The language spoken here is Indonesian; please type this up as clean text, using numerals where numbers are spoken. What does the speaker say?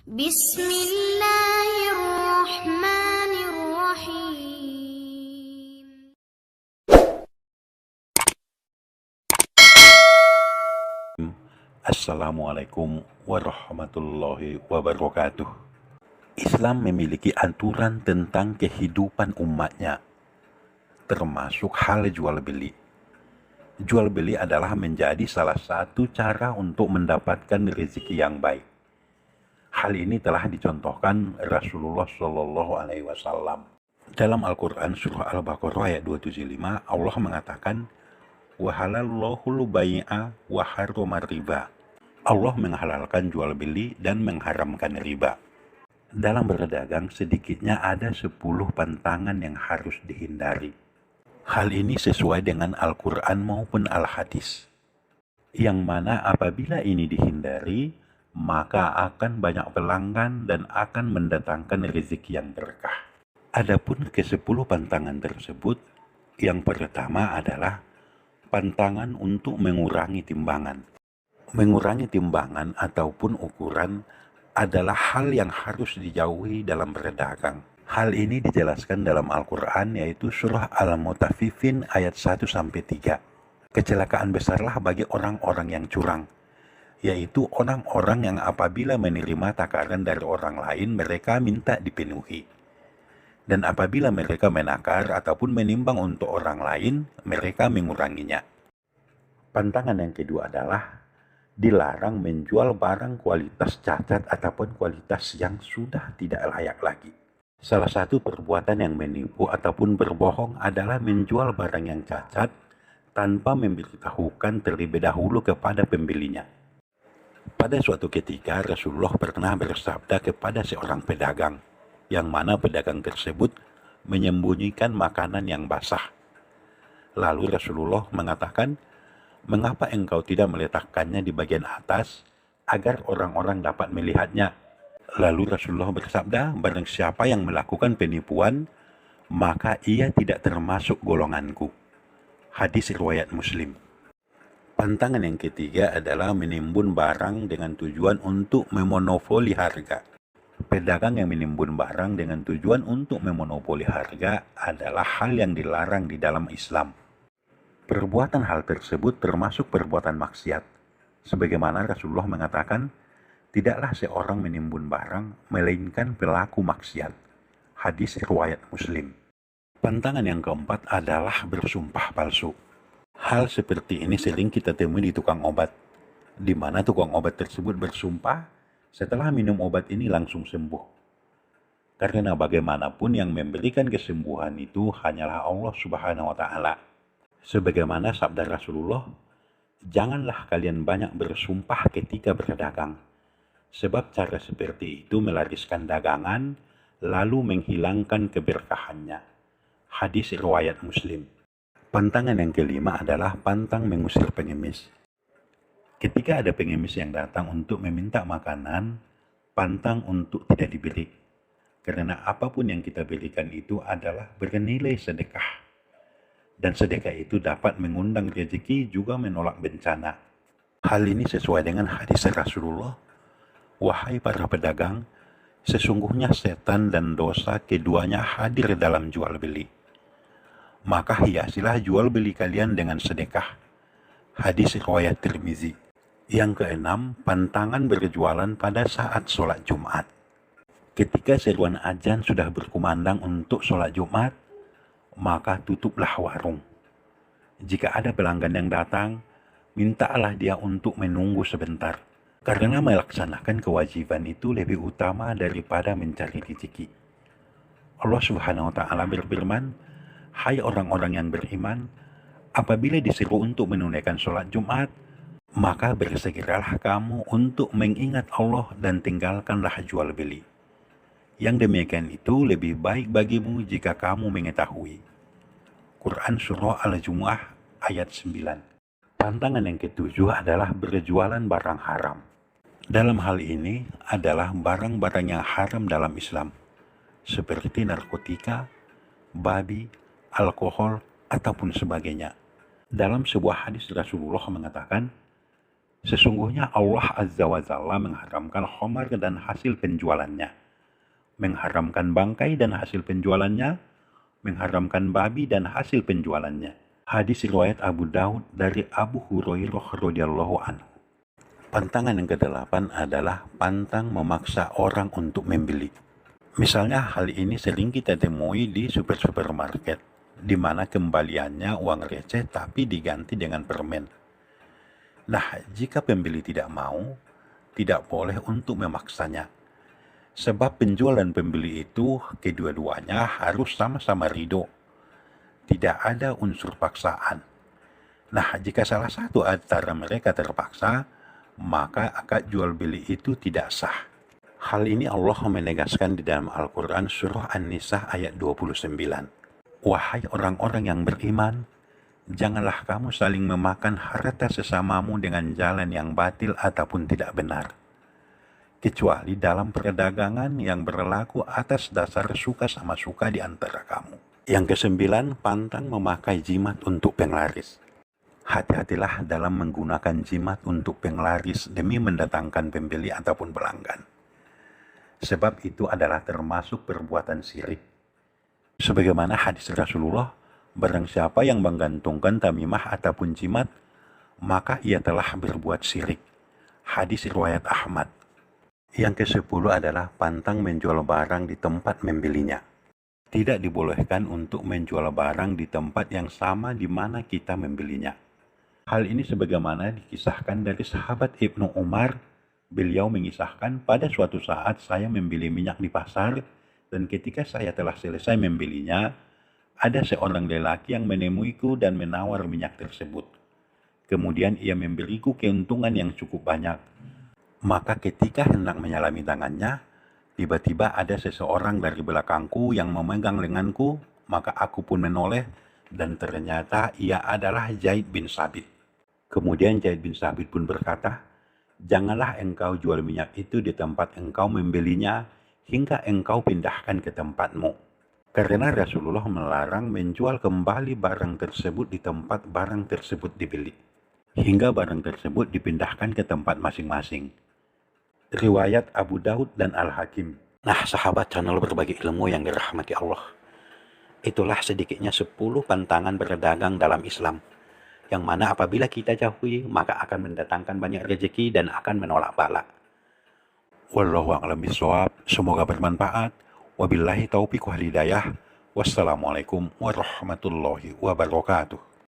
Bismillahirrahmanirrahim. Assalamualaikum warahmatullahi wabarakatuh. Islam memiliki aturan tentang kehidupan umatnya, termasuk hal jual beli. Jual beli adalah menjadi salah satu cara untuk mendapatkan rezeki yang baik. Hal ini telah dicontohkan Rasulullah Shallallahu Alaihi Wasallam. Dalam Al-Quran Surah Al-Baqarah ayat 275, Allah mengatakan, "Wahalallahu bai'a wa harrama riba." Allah menghalalkan jual beli dan mengharamkan riba. Dalam berdagang sedikitnya ada 10 pantangan yang harus dihindari. Hal ini sesuai dengan Al-Quran maupun Al-Hadis. Yang mana apabila ini dihindari, maka akan banyak pelanggan dan akan mendatangkan rezeki yang berkah. Adapun ke-10 pantangan tersebut, yang pertama adalah pantangan untuk mengurangi timbangan. Mengurangi timbangan ataupun ukuran adalah hal yang harus dijauhi dalam berdagang. Hal ini dijelaskan dalam Al-Quran yaitu surah Al-Mutaffifin ayat 1-3. Kecelakaan besarlah bagi orang-orang yang curang, yaitu orang-orang yang apabila menerima takaran dari orang lain mereka minta dipenuhi. Dan apabila mereka menakar ataupun menimbang untuk orang lain, mereka menguranginya. Pantangan yang kedua adalah dilarang menjual barang kualitas cacat ataupun kualitas yang sudah tidak layak lagi. Salah satu perbuatan yang menipu ataupun berbohong adalah menjual barang yang cacat tanpa memberitahukan terlebih dahulu kepada pembelinya. Pada suatu ketika Rasulullah pernah bersabda kepada seorang pedagang, yang mana pedagang tersebut menyembunyikan makanan yang basah. Lalu Rasulullah mengatakan, "Mengapa engkau tidak meletakkannya di bagian atas agar orang-orang dapat melihatnya?" Lalu Rasulullah bersabda, "Barang siapa yang melakukan penipuan, maka ia tidak termasuk golonganku." Hadis riwayat Muslim. Pantangan yang ketiga adalah menimbun barang dengan tujuan untuk memonopoli harga. Pedagang yang menimbun barang dengan tujuan untuk memonopoli harga adalah hal yang dilarang di dalam Islam. Perbuatan hal tersebut termasuk perbuatan maksiat. Sebagaimana Rasulullah mengatakan, tidaklah seorang menimbun barang, melainkan pelaku maksiat. Hadis riwayat Muslim. Pantangan yang keempat adalah bersumpah palsu. Hal seperti ini sering kita temui di tukang obat, di mana tukang obat tersebut bersumpah setelah minum obat ini langsung sembuh. Karena bagaimanapun yang memberikan kesembuhan itu hanyalah Allah Subhanahu wa Ta'ala. Sebagaimana sabda Rasulullah, "Janganlah kalian banyak bersumpah ketika berdagang, sebab cara seperti itu melariskan dagangan, lalu menghilangkan keberkahannya." Hadis riwayat Muslim. Pantangan yang kelima adalah pantang mengusir pengemis. Ketika ada pengemis yang datang untuk meminta makanan, pantang untuk tidak diberi. Karena apapun yang kita berikan itu adalah bernilai sedekah. Dan sedekah itu dapat mengundang rezeki juga menolak bencana. Hal ini sesuai dengan hadis Rasulullah, "Wahai para pedagang, sesungguhnya setan dan dosa keduanya hadir dalam jual beli. Maka hiasilah jual beli kalian dengan sedekah." Hadis riwayat Tirmizi. Yang keenam, pantangan berjualan pada saat sholat Jumat. Ketika seruan azan sudah berkumandang untuk sholat Jumat, maka tutuplah warung. Jika ada pelanggan yang datang, mintalah dia untuk menunggu sebentar, karena melaksanakan kewajiban itu lebih utama daripada mencari rezeki. Allah Subhanahu wa Ta'ala berfirman, "Hai orang-orang yang beriman, apabila disuruh untuk menunaikan sholat Jumat, maka bersegeralah kamu untuk mengingat Allah dan tinggalkanlah jual beli. Yang demikian itu lebih baik bagimu jika kamu mengetahui." Quran Surah Al-Jumu'ah ayat 9. Pantangan yang ketujuh adalah berjualan barang haram. Dalam hal ini adalah barang-barang yang haram dalam Islam, seperti narkotika, babi, alkohol, ataupun sebagainya. Dalam sebuah hadis Rasulullah mengatakan, Sesungguhnya Allah Azza wa Jalla mengharamkan khamar dan hasil penjualannya, mengharamkan bangkai dan hasil penjualannya, mengharamkan babi dan hasil penjualannya. Hadis riwayat Abu Daud dari Abu Hurairah radhiyallahu anhu. Pantangan yang kedelapan adalah pantang memaksa orang untuk membeli. Misalnya hal ini sering kita temui di supermarket, di mana kembaliannya uang receh tapi diganti dengan permen. Nah, jika pembeli tidak mau, tidak boleh untuk memaksanya. Sebab penjual dan pembeli itu kedua-duanya harus sama-sama ridho. Tidak ada unsur paksaan. Nah, jika salah satu antara mereka terpaksa, maka akad jual beli itu tidak sah. Hal ini Allah menegaskan di dalam Al-Quran surah An-Nisa ayat 29. Wahai orang-orang yang beriman, janganlah kamu saling memakan harta sesamamu dengan jalan yang batil ataupun tidak benar, kecuali dalam perdagangan yang berlaku atas dasar suka sama suka di antara kamu. Yang kesembilan, pantang memakai jimat untuk penglaris. Hati-hatilah dalam menggunakan jimat untuk penglaris demi mendatangkan pembeli ataupun pelanggan. Sebab itu adalah termasuk perbuatan syirik. Sebagaimana hadis Rasulullah, barang siapa yang menggantungkan tamimah ataupun jimat, maka ia telah berbuat syirik. Hadis riwayat Ahmad. Yang ke-10 adalah pantang menjual barang di tempat membelinya. Tidak dibolehkan untuk menjual barang di tempat yang sama di mana kita membelinya. Hal ini sebagaimana dikisahkan dari sahabat Ibnu Umar. Beliau mengisahkan, pada suatu saat saya membeli minyak di pasar, dan ketika saya telah selesai membelinya, ada seorang lelaki yang menemuiku dan menawar minyak tersebut. Kemudian ia memberiku keuntungan yang cukup banyak. Maka ketika hendak menyalami tangannya, tiba-tiba ada seseorang dari belakangku yang memegang lenganku, maka aku pun menoleh, dan ternyata ia adalah Zaid bin Sabit. Kemudian Zaid bin Sabit pun berkata, janganlah engkau jual minyak itu di tempat engkau membelinya, hingga engkau pindahkan ke tempatmu. Karena Rasulullah melarang menjual kembali barang tersebut di tempat barang tersebut dibeli, hingga barang tersebut dipindahkan ke tempat masing-masing. Riwayat Abu Daud dan Al-Hakim. Nah, sahabat channel berbagi ilmu yang dirahmati Allah, itulah sedikitnya 10 pantangan berdagang dalam Islam, yang mana apabila kita jauhi, maka akan mendatangkan banyak rezeki dan akan menolak bala. Wallahu a'lam bishawab. Semoga bermanfaat. Wabillahi taufiq wal hidayah. Wassalamualaikum warahmatullahi wabarakatuh.